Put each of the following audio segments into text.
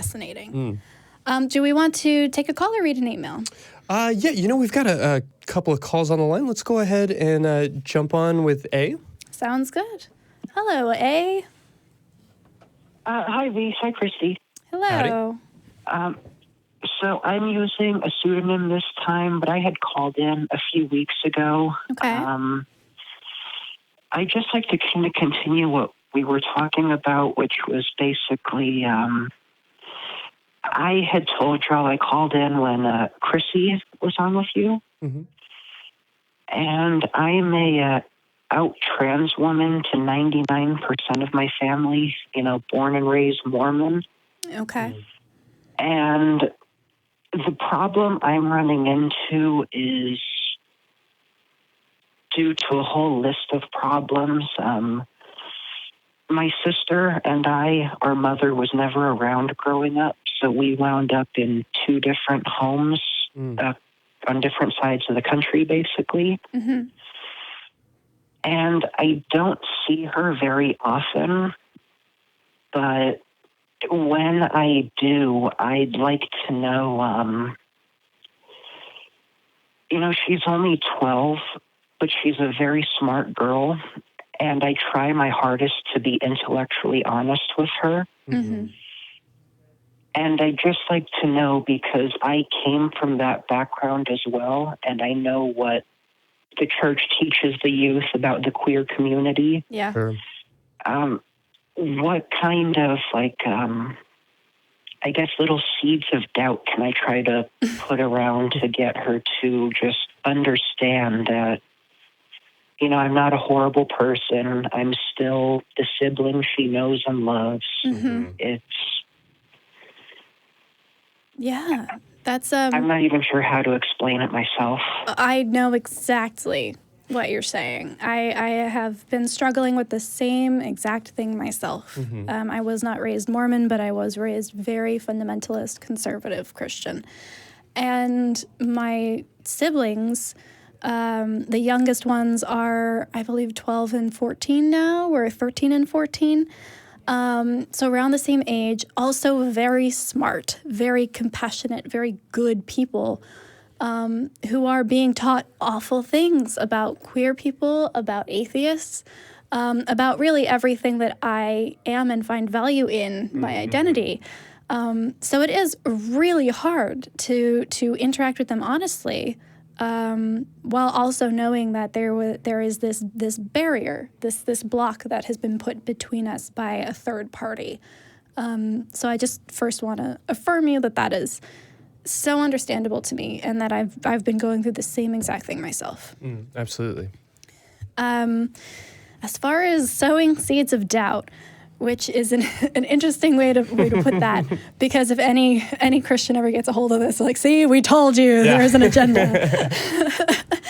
fascinating. Do we want to take a call or read an email? Yeah, we've got a couple of calls on the line. Let's go ahead and jump on with A. Sounds good. Hello, A. Hi, V. Hi, Christy. Hello. So I'm using a pseudonym this time, but I had called in a few weeks ago. Okay. I just like to kind of continue what we were talking about, which was basically, I had told y'all I called in when Christy was on with you. Mm-hmm. And I'm a out trans woman to 99% of my family, born and raised Mormon. Okay. And the problem I'm running into is due to a whole list of problems. My sister and I, our mother was never around growing up, so we wound up in two different homes on different sides of the country, basically. Mm-hmm. And I don't see her very often, but when I do, I'd like to know, she's only 12, but she's a very smart girl, and I try my hardest to be intellectually honest with her. Mm-hmm. And I'd just like to know, because I came from that background as well, and I know what the church teaches the youth about the queer community. Yeah. Sure. What kind of, I guess, little seeds of doubt can I try to put around to get her to just understand that, I'm not a horrible person. I'm still the sibling she knows and loves. Mm-hmm. Yeah. That's I'm not even sure how to explain it myself. I know exactly what you're saying. I have been struggling with the same exact thing myself. Mm-hmm. I was not raised Mormon, but I was raised very fundamentalist, conservative Christian. And my siblings, the youngest ones are, I believe, 12 and 14 now, or 13 and 14. So around the same age, also very smart, very compassionate, very good people, who are being taught awful things about queer people, about atheists, about really everything that I am and find value in my identity. So it is really hard to interact with them honestly, while also knowing that there is this barrier, this block that has been put between us by a third party. So I just first want to affirm you that is so understandable to me, and that I've been going through the same exact thing myself. Absolutely. As far as sowing seeds of doubt, which is an interesting way to put that, because if any Christian ever gets a hold of this, like, see, we told you there's an agenda.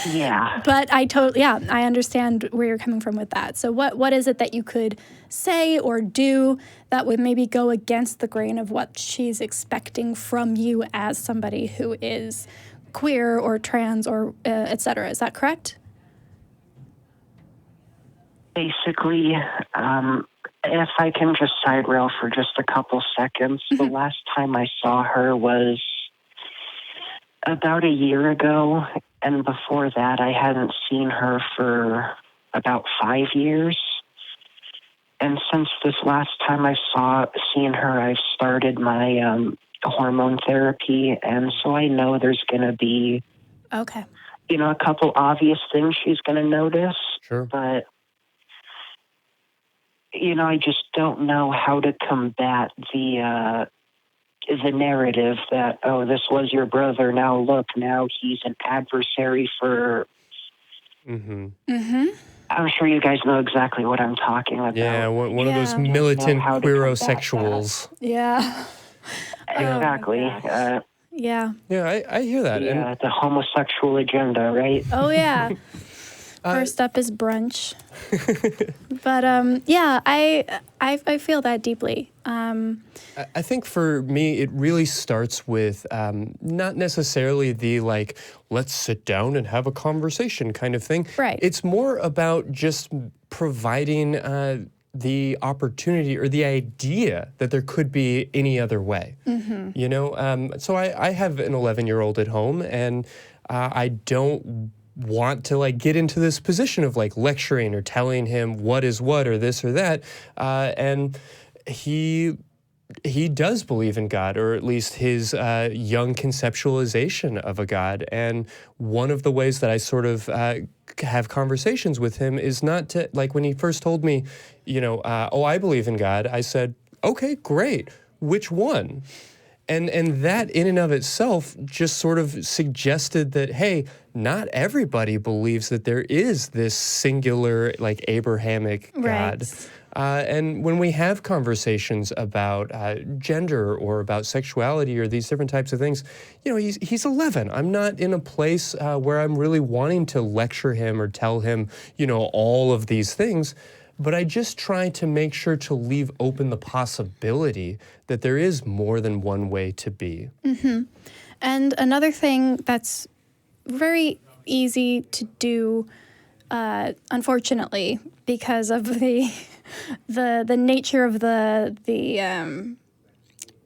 Yeah. But I understand where you're coming from with that. So what is it that you could say or do that would maybe go against the grain of what she's expecting from you as somebody who is queer or trans or et cetera? Is that correct? Basically, if I can just side rail for just a couple seconds, the last time I saw her was about a year ago, and before that I hadn't seen her for about 5 years. And since this last time I've seen her, I've started my hormone therapy, and so I know there's going to be a couple obvious things she's going to notice. Sure. But I just don't know how to combat the narrative that, oh, this was your brother, now he's an adversary for... Mm-hmm. Mm-hmm. I'm sure you guys know exactly what I'm talking about. Yeah, one of those militant queerosexuals. Yeah. Exactly. Yeah. Yeah, I hear that. The homosexual agenda, right? Oh, yeah. First up is brunch. But, I feel that deeply. I think for me, it really starts with not necessarily the, let's sit down and have a conversation kind of thing. Right. It's more about just providing the opportunity or the idea that there could be any other way. You know, so I have an 11-year-old at home, and I don't want to like get into this position of like lecturing or telling him what is what or this or that. And he does believe in God, or at least his young conceptualization of a God. And one of the ways that I sort of have conversations with him is not to, like when he first told me, you know, oh, I believe in God, I said, okay, great. Which one? And that in and of itself just sort of suggested that, hey, not everybody believes that there is this singular, like Abrahamic God. Right. And when we have conversations about gender or about sexuality or these different types of things, you know, he's 11. I'm not in a place where I'm really wanting to lecture him or tell him, you know, all of these things. But I just try to make sure to leave open the possibility that there is more than one way to be. And another thing that's very easy to do, unfortunately, because of the nature of the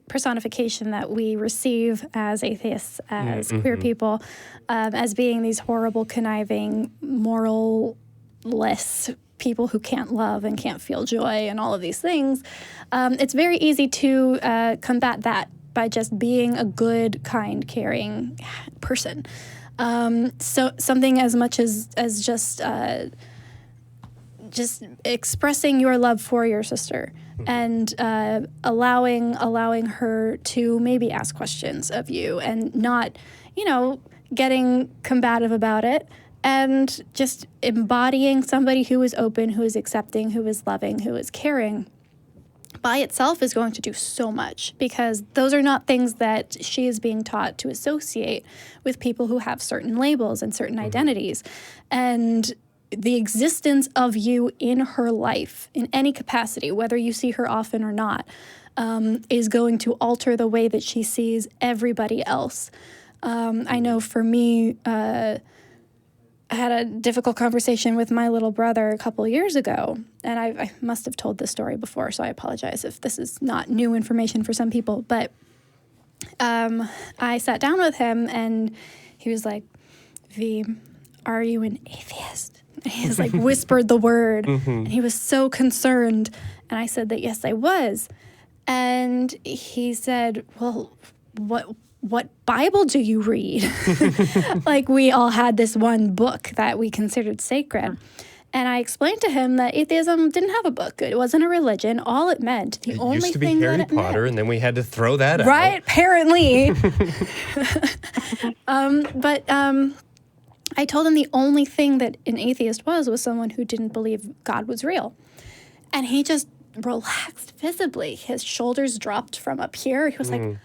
personification that we receive as atheists, as queer people, as being these horrible, conniving, moral-less people who can't love and can't feel joy and all of these things. It's very easy to combat that by just being a good, kind, caring person. So something as much as just expressing your love for your sister and allowing her to maybe ask questions of you and not, you know, getting combative about it, and just embodying somebody who is open, who is accepting, who is loving, who is caring by itself is going to do so much, because those are not things that she is being taught to associate with people who have certain labels and certain identities. And the existence of you in her life, in any capacity, whether you see her often or not, is going to alter the way that she sees everybody else. I know for me, I had a difficult conversation with my little brother a couple years ago, and I must have told this story before, so I apologize if this is not new information for some people, but I sat down with him, and he was like, V, are you an atheist? And he was like, whispered the word, and he was so concerned, and I said that, yes, I was. And he said, well, what Bible do you read? Like, we all had this one book that we considered sacred. And I explained to him that atheism didn't have a book. It wasn't a religion. All it meant, the only used to be thing Harry that it Potter, meant, and then we had to throw that out. right? Apparently. But I told him the only thing that an atheist was someone who didn't believe God was real. And he just relaxed visibly. His shoulders dropped from up here. He was like,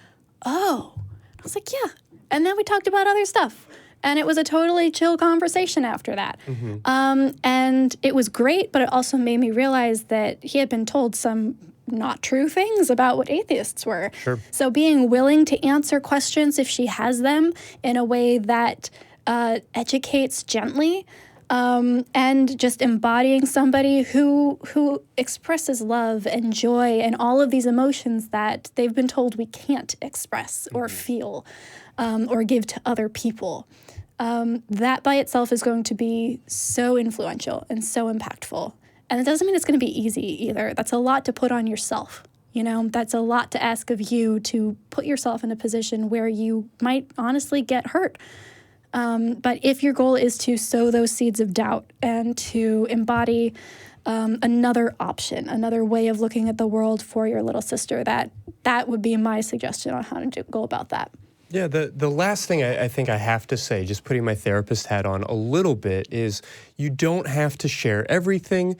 oh. I was like, yeah. And then we talked about other stuff. And it was a totally chill conversation after that. And it was great, but it also made me realize that he had been told some not true things about what atheists were. Sure. So being willing to answer questions if she has them in a way that educates gently, and just embodying somebody who expresses love and joy and all of these emotions that they've been told we can't express or feel or give to other people. That by itself is going to be so influential and so impactful. And it doesn't mean it's going to be easy either. That's a lot to put on yourself. You know, that's a lot to ask of you, to put yourself in a position where you might honestly get hurt. But if your goal is to sow those seeds of doubt and to embody another option, another way of looking at the world for your little sister, that would be my suggestion on how to go about that. Yeah, the last thing I think I have to say, just putting my therapist hat on a little bit, is you don't have to share everything.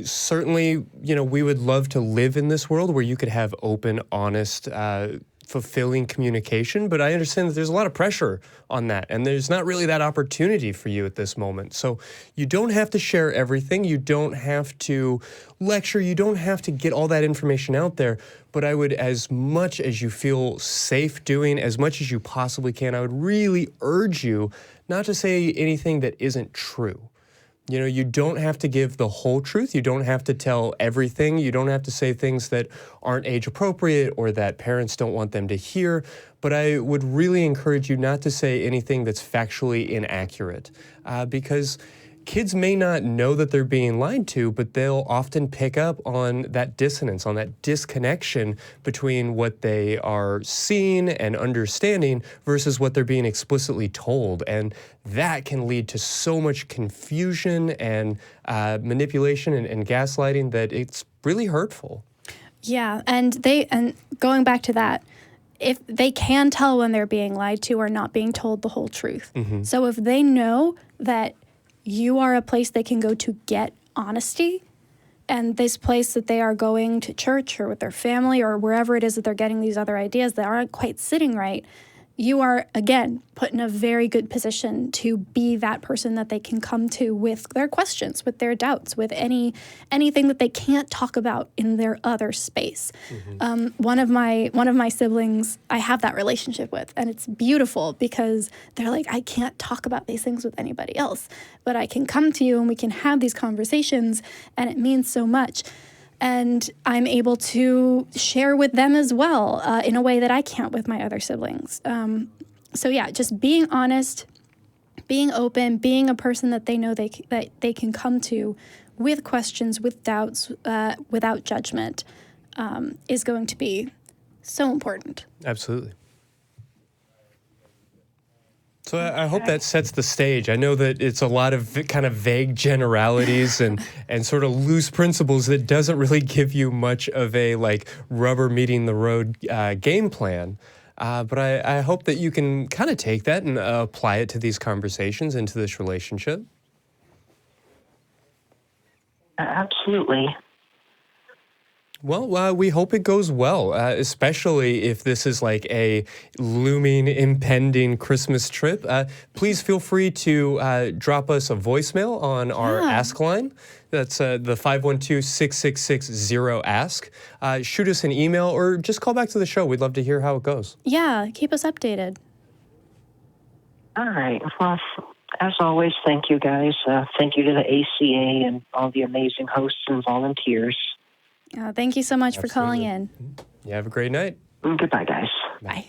Certainly, you know, we would love to live in this world where you could have open, honest, fulfilling communication, but I understand that there's a lot of pressure on that, and there's not really that opportunity for you at this moment. So you don't have to share everything. You don't have to lecture. You don't have to get all that information out there. But I would, as much as you feel safe doing, as much as you possibly can, I would really urge you not to say anything that isn't true. You know, you don't have to give the whole truth. You don't have to tell everything. You don't have to say things that aren't age appropriate or that parents don't want them to hear. But I would really encourage you not to say anything that's factually inaccurate, because kids may not know that they're being lied to, but they'll often pick up on that dissonance, on that disconnection between what they are seeing and understanding versus what they're being explicitly told. And that can lead to so much confusion and manipulation and gaslighting that it's really hurtful. Yeah, and going back to that, if they can tell when they're being lied to or not being told the whole truth. Mm-hmm. So if they know that you are a place they can go to get honesty, and this place that they are going to church or with their family or wherever it is that they're getting these other ideas that aren't quite sitting right, you are, again, put in a very good position to be that person that they can come to with their questions, with their doubts, with anything that they can't talk about in their other space. Mm-hmm. One of my siblings, I have that relationship with, and it's beautiful because they're like, I can't talk about these things with anybody else, but I can come to you and we can have these conversations, and it means so much. And I'm able to share with them as well in a way that I can't with my other siblings. So yeah, just being honest, being open, being a person that they know that they can come to with questions, with doubts, without judgment, is going to be so important. Absolutely. So I hope that sets the stage. I know that it's a lot of kind of vague generalities and sort of loose principles that doesn't really give you much of a like rubber meeting the road game plan. But I hope that you can kind of take that and apply it to these conversations, into this relationship. Absolutely. Well, we hope it goes well, especially if this is like a looming, impending Christmas trip. Please feel free to drop us a voicemail on our Ask line. That's the 512-666-0-ASK. Shoot us an email or just call back to the show. We'd love to hear how it goes. Yeah, keep us updated. All right. Well, as always, thank you guys. Thank you to the ACA and all the amazing hosts and volunteers. Thank you so much for calling in. You have a great night. Goodbye, guys. Bye.